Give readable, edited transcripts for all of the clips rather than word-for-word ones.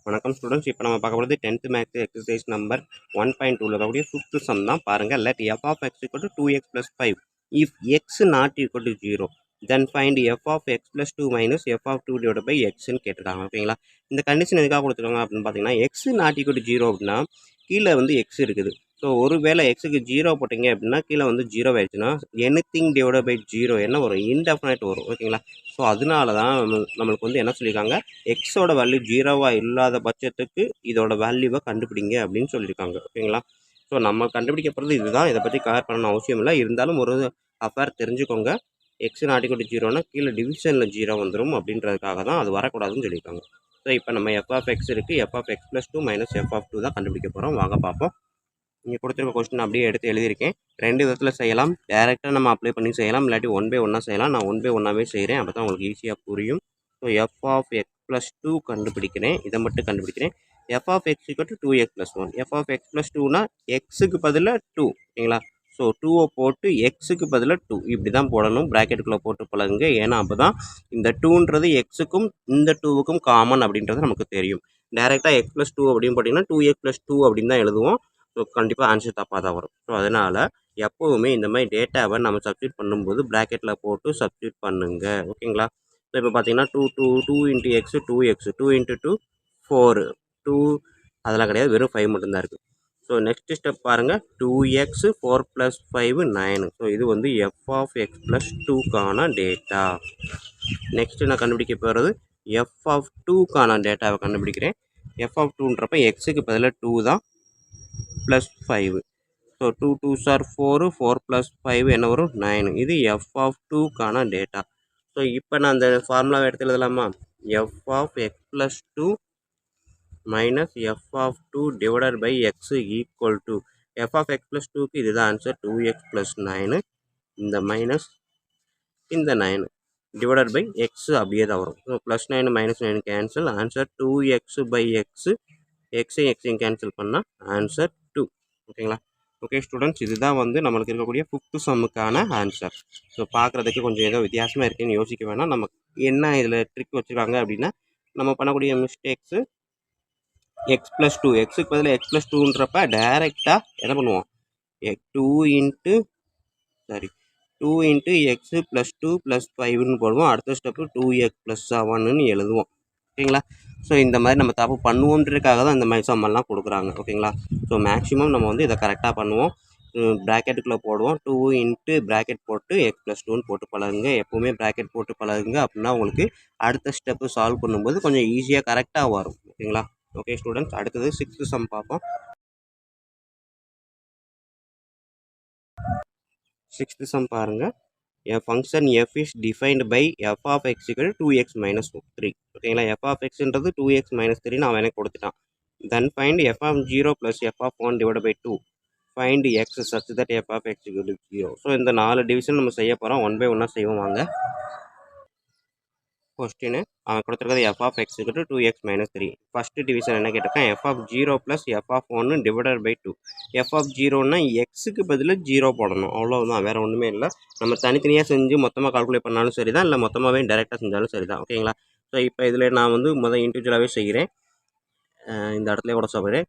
வணக்கம் ஸ்டூடெண்ட்ஸ். இப்போ நம்ம பார்க்க போகிறது 10th மேக்ஸ் எக்ஸசைஸ் நம்பர் 1.2ல இருக்கக்கூடிய ஃபிஃப்த் சம் தான் பாருங்கள். Let f of X equal to 2x + 5 if x not equal to 0 then find f of x + 2 minus f of 2 divide by எக்ஸ்ன்னு கேட்டிருக்காங்க. ஓகேங்களா? இந்த கண்டிஷன் எதுக்காக கொடுத்துருக்காங்க அப்படின்னு பார்த்தீங்கன்னா, எக்ஸ் நாட் ஈக்குவல் டு 0 அப்படின்னா கீழே வந்து எக்ஸ் இருக்குது. ஸோ ஒருவேளை எக்ஸுக்கு 0 போட்டிங்க அப்படின்னா கீழே வந்து 0 ஆயிடுச்சுன்னா எனிதிங் டிவைட் பை 0 என்ன வரும்? இன்டெஃபினைட் வரும். ஓகேங்களா? ஸோ அதனால தான் நம்மளுக்கு வந்து என்ன சொல்லியிருக்காங்க, எக்ஸோட வேல்யூ 0வாக இல்லாத பட்சத்துக்கு இதோட வேல்யூவை கண்டுபிடிங்க அப்படின்னு சொல்லியிருக்காங்க. ஓகேங்களா? ஸோ நம்ம கண்டுபிடிக்க போகிறது இதுதான். இதை பற்றி கவர் பண்ணணும் அவசியம் இல்லை. இருந்தாலும் ஒரு அஃபேர் தெரிஞ்சுக்கோங்க. எக்ஸ் நாட் ஈக்குவல் டு 0னா கீழே டிவிஷனில் 0 வந்துடும் அப்படின்றதுக்காக தான் அது வரக்கூடாதுன்னு சொல்லியிருக்காங்க. ஸோ இப்போ நம்ம எஃப் ஆஃப் எக்ஸ் இருக்குது, f of x + 2 minus f of 2 தான் கண்டுபிடிக்க போகிறோம். வாங்க பார்ப்போம். இங்கே கொடுத்துருக்க கொஸ்டின் அப்படியே எடுத்து எழுதியிருக்கேன். 2 விதத்தில் செய்யலாம். டேரெக்டாக நம்ம அப்ளை பண்ணி செய்யலாம், இல்லாட்டி 1 பை 1 செய்யலாம். நான் 1 பை 1ஆகவே செய்கிறேன், அப்போ தான் உங்களுக்கு ஈஸியாக புரியும். ஸோ எஃப் ஆஃப் எக்ஸ் + 2 கண்டுபிடிக்கிறேன். இதை மட்டும் கண்டுபிடிக்கிறேன். F of X equal to 2x + 1. F of x + 2னா எக்ஸுக்கு பதிலாக 2. ஓகேங்களா? ஸோ 2வை போட்டு எக்ஸுக்கு பதிலாக 2 இப்படி தான் போடணும். ப்ராக்கெட்டுக்குள்ளே போட்டு பழகுங்க. ஏன்னா அப்போ தான் இந்த 2ன்றது எக்ஸுக்கும் இந்த 2வுக்கும் காமன் அப்படின்றது நமக்கு தெரியும். டேரெக்டாக எக்ஸ் + 2 அப்படின்னு போட்டிங்கன்னா 2x + 2 அப்படின்னு தான் எழுதுவோம். ஸோ கண்டிப்பாக ஆன்சர் தப்பாக தான் வரும். ஸோ அதனால் எப்போவுமே இந்த மாதிரி டேட்டாவை நம்ம சப்ஸ்டியூட் பண்ணும்போது ப்ராக்கெட்டில் போட்டு சப்ஸ்டியூட் பண்ணுங்க. ஓகேங்களா? ஸோ இப்போ பார்த்தீங்கன்னா 2 இன்ட்டு எக்ஸ் 2x 2 இன்ட்டு 2 4 2 அதெல்லாம் கிடையாது, வெறும் 5 மட்டும்தான் இருக்குது. ஸோ நெக்ஸ்ட் ஸ்டெப் பாருங்கள், 2x 4 + 5 9. ஸோ இது வந்து எஃப் ஆஃப் எக்ஸ் + 2க்கான டேட்டா. நெக்ஸ்ட்டு நான் கண்டுபிடிக்க போகிறது எஃப் ஆஃப் 2க்கான டேட்டாவை கண்டுபிடிக்கிறேன். எஃப் ஆஃப் 2ன்றப்ப எக்ஸுக்கு பதிலாக 2 தான் ப்ளஸ் 5. ஸோ 2 2s are 4, 4 + 5 என்ன வரும்? 9. இது எஃப் ஆஃப் 2க்கான டேட்டா. ஸோ இப்போ நான் அந்த ஃபார்முலாவை எடுத்து எழுதலாமா? F of x + 2 minus f of 2 divided by x equal to F of x + 2க்கு இதுதான் ஆன்சர். 2x + 9 இந்த மைனஸ் இந்த 9 டிவைடட் பை எக்ஸ் அப்படியே தான் வரும். So +9 -9 cancel. Answer 2x by x. எக்ஸையும் கேன்சல் பண்ணால் ஆன்சர் 2. ஓகேங்களா? ஓகே ஸ்டூடெண்ட்ஸ், இதுதான் வந்து நம்மளுக்கு இருக்கக்கூடிய 5th சம்முக்கான ஆன்சர். ஸோ பார்க்குறதுக்கு கொஞ்சம் ஏதோ வித்தியாசமாக இருக்குன்னு யோசிக்க வேணாம். நம்ம என்ன இதில் ட்ரிக் வச்சுருக்காங்க அப்படின்னா, நம்ம பண்ணக்கூடிய மிஸ்டேக்ஸு எக்ஸ் + 2 எக்ஸுக்கு பதில் எக்ஸ் + 2ன்றப்ப டேரெக்டாக என்ன பண்ணுவோம், 2 இன்ட்டு எக்ஸ் + 2 + 5ன்னு போடுவோம். அடுத்த ஸ்டெப்பு 2x + 7ன்னு எழுதுவோம். ஓகேங்களா? ஸோ இந்த மாதிரி நம்ம தப்பு பண்ணுவோன்றதுக்காக தான் இந்த மாதிரி சம்மெல்லாம் கொடுக்குறாங்க. ஓகேங்களா? ஸோ மேக்ஸிமம் நம்ம வந்து இதை கரெக்டாக பண்ணுவோம். ப்ராக்கெட்டுக்குள்ளே போடுவோம். 2 இன்ட்டு ப்ராக்கெட் போட்டு எக்ஸ் + 2ன்னு போட்டு பழகுங்க. எப்போவுமே ப்ராக்கெட் போட்டு பழகுங்க. அப்படின்னா உங்களுக்கு அடுத்த ஸ்டெப்பு சால்வ் பண்ணும்போது கொஞ்சம் ஈஸியாக கரெக்டாக வரும். ஓகேங்களா? ஓகே ஸ்டூடெண்ட்ஸ், அடுத்தது 6th சம் பார்ப்போம். 6th சம் பாருங்கள். A function f is defined by f of x equal to 2x minus 3. ஓகேங்களா? f of xன்றது 2x minus 3 நான் எனக்கு கொடுத்துட்டான். Then find f of 0 plus f of 1 divided by 2. Find x such that f of x equal to 0. So இந்த 4 division நம்ம செய்ய போகிறோம். 1 by 1 செய்வோம் வாங்க. கொஸ்டின் அவன் கொடுத்துருக்கிறது f of x equal to 2x minus 3. First division என்ன கேட்டிருக்கேன், f of 0 plus f of 1 divided by 2. f of 0ன்னா எக்ஸுக்கு பதிலாக 0 போடணும், அவ்வளோதான், வேறு ஒன்றுமே இல்லை. நம்ம தனித்தனியாக செஞ்சு மொத்தமாக கால்குலேட் பண்ணாலும் சரி தான், இல்லை மொத்தமாகவே டேரெக்டாக செஞ்சாலும் சரி தான். ஓகேங்களா? ஸோ இப்போ இதில் நான் வந்து இண்டிவிஜுவலாகவே செய்கிறேன். இந்த இடத்துல கூட சொல்கிறேன்.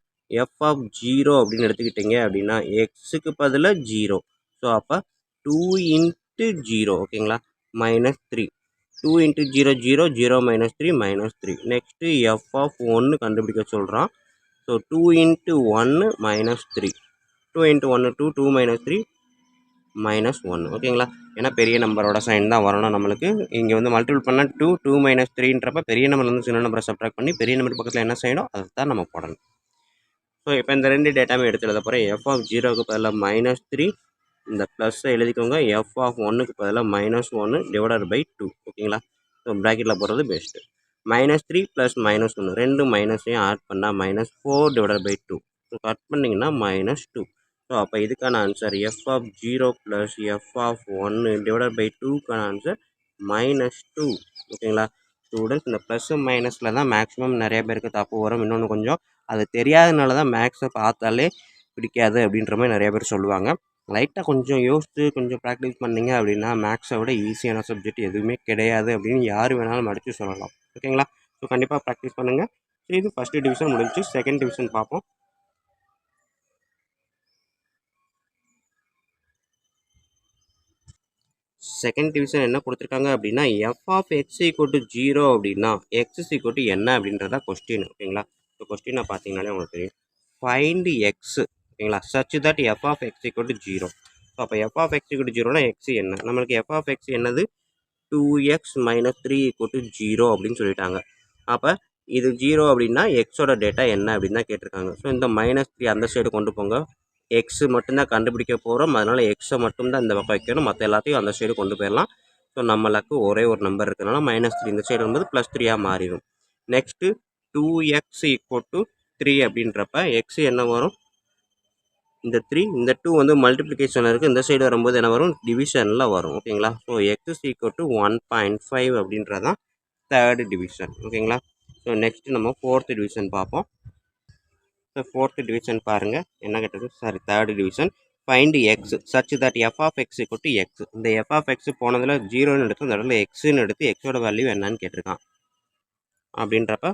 f of 0 அப்படின்னு எடுத்துக்கிட்டீங்க அப்படின்னா எக்ஸுக்கு பதிலாக 0. ஸோ அப்போ 2 இன்ட்டு 0. ஓகேங்களா? -3. 2 இன்ட்டு 0 0 0 -3 -3. நெக்ஸ்ட்டு எஃப் ஆஃப் 1 கண்டுபிடிக்க சொல்கிறான். So 2 into 1 -3. 2 இன்ட்டு 1 2 2 -3 -1. ஓகேங்களா? ஏன்னா பெரிய நம்பரோட சைன் தான் வரணும் நம்மளுக்கு. இங்கே வந்து மல்டிபிள் பண்ணால் 2 2 -3ன்றப்ப பெரிய நம்பர்லேருந்து சின்ன நம்பரை சப்ட்ராக்ட் பண்ணி பெரிய நம்பர் பக்கத்தில் என்ன செய்யணும் அதை தான் நம்ம போடணும். ஸோ இப்போ இந்த 2 டேட்டாமே எடுத்து எழுத போகிறேன். எஃப் ஆஃப் 0க்கு பதிலாக -3, இந்த ப்ளஸ்ஸை எழுதிக்கோங்க. எஃப் ஆஃப் 1க்கு பதிலாக -1 டிவைடட் பை 2. ஓகேங்களா? ஸோ ப்ராக்கெட்டில் போடுறது பெஸ்ட்டு. -3 ப்ளஸ் -1 ரெண்டு மைனஸையும் ஆட் பண்ணால் -4 டிவைடட் பை 2. ஸோ கட் பண்ணிங்கன்னா -2. ஸோ அப்போ இதுக்கான answer F of 0 plus f of 1 divided by 2க்கான ஆன்சர் -2. ஓகேங்களா ஸ்டூடெண்ட்ஸ்? இந்த ப்ளஸ் மைனஸில் தான் மேக்ஸிமம் நிறைய பேருக்கு தப்பு வரும். இன்னொன்று கொஞ்சம் அது தெரியாதனால தான் மேக்ஸை பார்த்தாலே பிடிக்காது அப்படின்ற மாதிரி நிறைய பேர் சொல்லுவாங்க. லைட்டாக கொஞ்சம் யோசித்து கொஞ்சம் ப்ராக்டிஸ் பண்ணிங்க அப்படின்னா மேக்ஸை விட ஈஸியான சப்ஜெக்ட் எதுவுமே கிடையாது அப்படின்னு யார் வேணாலும் மடித்து சொல்லலாம். ஓகேங்களா? ஸோ கண்டிப்பாக ப்ராக்டிஸ் பண்ணுங்கள். சரி, இது ஃபஸ்ட்டு டிவிஷன் முடிஞ்சு. செகண்ட் டிவிஷன் பார்ப்போம். செகண்ட் டிவிஷன் என்ன கொடுத்துருக்காங்க அப்படின்னா, f of X equal to 0 அப்படின்னா எக்ஸ் ஈக்குவல் டு என்ன அப்படின்றதா கொஸ்டின். ஓகேங்களா? இப்போ கொஸ்டினை பார்த்தீங்கன்னாலே உங்களுக்கு தெரியும். Find x. ஓகேங்களா? Such that f of X equal to 0. So அப்போ F of X equal to 0னா எக்ஸ் என்ன? நம்மளுக்கு எஃப் ஆஃப் எக்ஸ் என்னது? 2x மைனஸ் 3 ஈக்குவல் டு 0 அப்படின்னு சொல்லிட்டாங்க. அப்போ இது 0 அப்படின்னா எக்ஸோட டேட்டா என்ன அப்படின்னு தான் கேட்டிருக்காங்க. ஸோ இந்த -3 அந்த சைடு கொண்டு போங்க. எக்ஸ் மட்டும்தான் கண்டுபிடிக்க போகிறோம். அதனால் எக்ஸை மட்டும்தான் இந்த பக்கம் வைக்கணும். மற்ற எல்லாத்தையும் அந்த சைடு கொண்டு போயிடலாம். ஸோ நம்மளுக்கு ஒரே ஒரு நம்பர் இருக்கிறதுனால -3 இந்த சைடு வரும்போது +3 மாறிடும். நெக்ஸ்ட்டு 2x ஈக்குவல் டு 3 அப்படின்றப்ப எக்ஸ் என்ன வரும்? இந்த 3 இந்த 2 வந்து மல்டிப்ளிகேஷனில் இருக்குது. இந்த சைடு வரும்போது என்ன வரும்? டிவிஷனில் வரும். ஓகேங்களா? ஸோ எக்ஸ் ஈக்குவல் டு 1.5 அப்படின்றதான் தேர்டு டிவிஷன். ஓகேங்களா? ஸோ நெக்ஸ்ட்டு நம்ம ஃபோர்த்து டிவிஷன் பார்ப்போம். ஸோ ஃபோர்த்து டிவிஷன் பாருங்கள் என்ன கேட்டது? Sorry, third division. Find x such that f of X equal to x. இந்த எஃப் ஆஃப் எக்ஸ் போனதில் 0ன்னு எடுத்து அந்த இடத்துல எக்ஸுன்னு எடுத்து எக்ஸோட வேல்யூ என்னன்னு கேட்டிருக்கான். அப்படின்றப்ப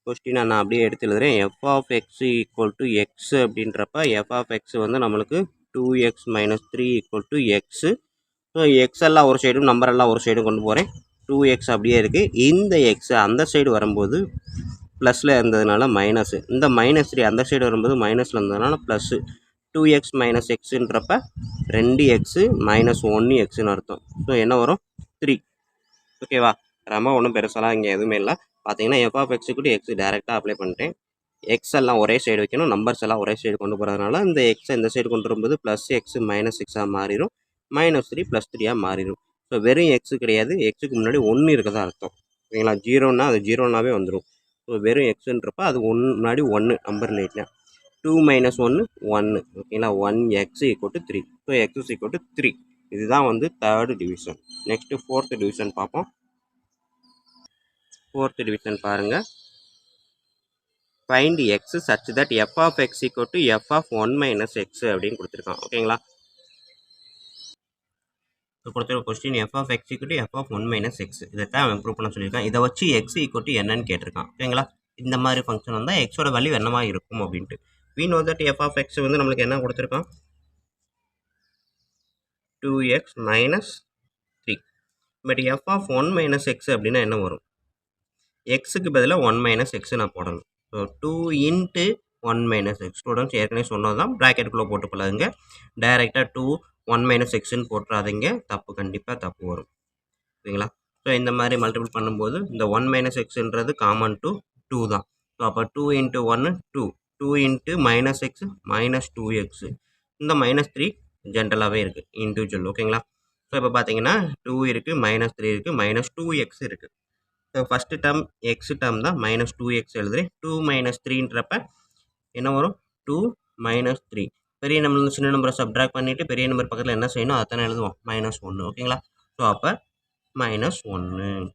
கொஸ்டினை நான் அப்படியே எடுத்து எழுதுறேன். F of X equal to x அப்படின்றப்ப எஃப் ஆஃப் எக்ஸ் வந்து நம்மளுக்கு 2x minus 3 equal to x. So x எல்லாம் ஒரு சைடும் நம்பர் எல்லாம் ஒரு சைடும் கொண்டு போகிறேன். 2x அப்படியே இருக்குது. இந்த எக்ஸ் அந்த சைடு வரும்போது ப்ளஸில் இருந்ததுனால மைனஸு, இந்த -3 அந்த சைடு வரும்போது மைனஸில் இருந்ததுனால ப்ளஸ்ஸு. 2x மைனஸ் எக்ஸுன்றப்ப 2x மைனஸ் 1xன்னு அர்த்தம். ஸோ என்ன வரும்? 3. ஓகேவா? ரொம்ப ஒன்றும் பெருசாலாம் இங்கே எதுவுமே இல்லை. பார்த்தீங்கன்னா எஃப் ஆஃப் எக்ஸுக்கு எக்ஸ் டேரெக்டாக அப்ளை பண்ணிட்டேன். எக்ஸ் எல்லாம் ஒரே சைடு வைக்கணும், நம்பர்ஸ் எல்லாம் ஒரே சைடு கொண்டு போகிறதுனால இந்த எக்ஸை இந்த சைடு கொண்டு வரும்போது +x -6 மாறிடும். -3 +3 மாறிடும். ஸோ வெறும் எக்ஸு கிடையாது, எக்ஸுக்கு முன்னாடி 1 இருக்கதான் அர்த்தம். ஓகேங்களா? 0ன்னா அது 0னாவே வந்துடும். ஸோ வெறும் எக்ஸுன்றப்ப அது முன்னாடி 1 நம்பர் லைட்டில் 2 - 1 1. ஓகேங்களா? 1x equal to 3. So x equal to 3. இதுதான் வந்து third division. Next fourth division பார்ப்போம். ஃபோர்த்து டிவிஷன் பாருங்கள். Find x such that f of X equal to F of 1 minus x அப்படின்னு கொடுத்துருக்கான். ஓகேங்களா? இப்போ கொடுத்துருக்க question f of X equal to F of 1 minus x. இதைத்தான் அவன் ப்ரூவ் பண்ண சொல்லியிருக்கான். இதை வச்சு எக்ஸ் ஈக்குவல் டு என்னன்னு கேட்டிருக்கான். ஓகேங்களா? இந்த மாதிரி ஃபங்க்ஷன் வந்தால் எக்ஸோட வேல்யூ என்னவா இருக்கும் அப்படின்ட்டு. we know that f of x வந்து நம்மளுக்கு என்ன கொடுத்துருக்கான்? 2x minus 3. But f of 1 minus x அப்படின்னா என்ன வரும்? எக்ஸுக்கு பதிலாக 1 மைனஸ் எக்ஸ் நான் போடணும். So 2 into 1 minus X. Students ஏற்கனவே சொன்னது தான், ப்ராக்கெட்டுக்குள்ளே போட்டு கொள்ளாதுங்க. டைரெக்டாக 2 1 மைனஸ் எக்ஸ்ன்னு போட்டுறாதீங்க. தப்பு, கண்டிப்பாக தப்பு வரும். ஓகேங்களா? ஸோ இந்த மாதிரி மல்டிபிள் பண்ணும்போது இந்த 1 மைனஸ் எக்ஸுன்றது காமன் டு 2 தான். ஸோ அப்போ 2 into 1 2. 2 into minus X -2x. இந்த -3 ஜென்ரலாகவே இருக்குது, இண்டிவிஜுவல். ஓகேங்களா? ஸோ இப்போ பார்த்தீங்கன்னா 2 இருக்குது, -3 இருக்குது, -2x இருக்குது. So first term X term தான், -2x எழுதுறேன். 2 - 3ன்றப்ப என்ன வரும்? 2 - 3. பெரிய நம்பர் சின்ன நம்பரை சப்ட்ராக்ட் பண்ணிவிட்டு பெரிய நம்பர் பக்கத்தில் என்ன செய்யணும் அதானே எழுதுவோம், -1. ஓகேங்களா? ஸோ அப்போ -1.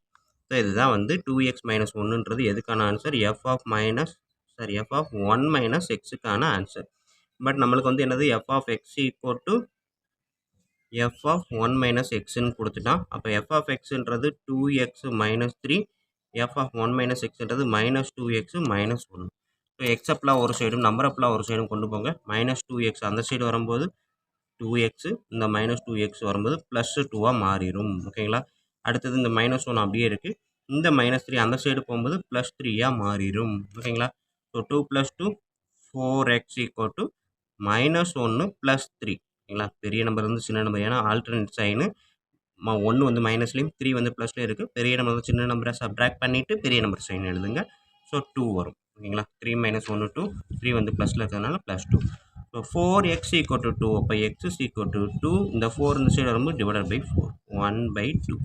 ஸோ இதுதான் வந்து 2x - 1ன்றது எதுக்கான ஆன்சர்? எஃப் ஆஃப் 1 மைனஸ் எக்ஸுக்கான ஆன்சர். பட் நம்மளுக்கு வந்து என்னது? F of X equal to F of 1 minus எக்ஸ்ன்னு கொடுத்துட்டான். அப்போ எஃப் ஆஃப் எக்ஸுன்றது 2x - 3, எஃப் ஆஃப் 1 மைனஸ் எக்ஸுன்றது -2x -1. ஸோ எக்ஸ் அப்லாம் ஒரு சைடும் நம்பர் அப்லாம் ஒரு சைடும் கொண்டு போங்க. -2x அந்த சைடு வரும்போது 2x, இந்த -2x வரும்போது +2 மாறிடும். ஓகேங்களா? அடுத்தது இந்த -1 அப்படியே இருக்குது. இந்த -3 அந்த சைடு போகும்போது +3 மாறிடும். ஓகேங்களா? So 2 + 2 4x equal to -1 + 3. ஓகேங்களா? பெரிய நம்பர் வந்து சின்ன நம்பர், ஏன்னா ஆல்டர்னேட் சைனு. 1 வந்து மைனஸ்லேயும் 3 வந்து ப்ளஸ்லேயும் இருக்குது. பெரிய நம்பர் வந்து சின்ன நம்பரை சப்ட்ராக்ட் பண்ணிவிட்டு பெரிய நம்பர் சைன் எழுதுங்க. ஸோ 2 வரும். ஓகேங்களா? 3 - 1 2. 3 வந்து ப்ளஸில் இருக்கிறதுனால +2. So 4x equal to 2. அப்போ x ஈக்குவல் டு 2. இந்த 4 இந்த சைடு வரும்போது divided by 4, 1/2.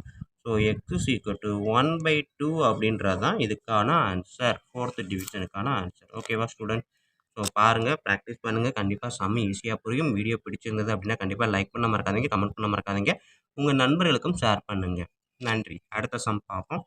So x equal to 1/2 அப்படின்றது தான் இதுக்கான ஆன்சர், ஃபோர்த்து டிவிஷனுக்கான ஆன்சர். ஓகேவா ஸ்டூடெண்ட்? ஸோ பாருங்கள், ப்ராக்டிஸ் பண்ணுங்கள். கண்டிப்பாக செம்ம ஈஸியாக புரியும். வீடியோ பிடிச்சிருந்தது அப்படின்னா கண்டிப்பாக லைக் பண்ண மறக்காதீங்க, கமெண்ட் பண்ண மறக்காதீங்க. உங்கள் நண்பர்களுக்கும் ஷேர் பண்ணுங்கள். நன்றி. அடுத்த சம் பார்ப்போம்.